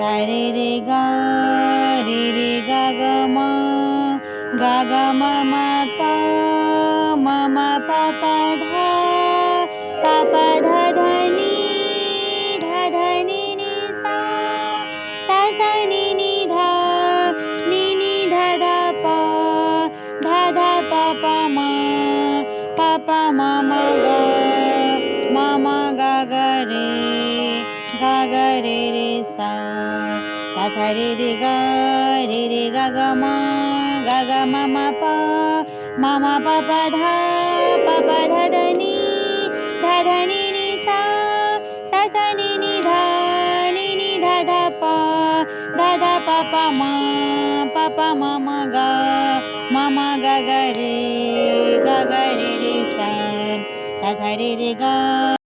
re re ga ma ma pa pa dha ni sa ni dha pa ma ga re sa re ga ma pa dha ni sa ni dha pa ma ga re sa re ga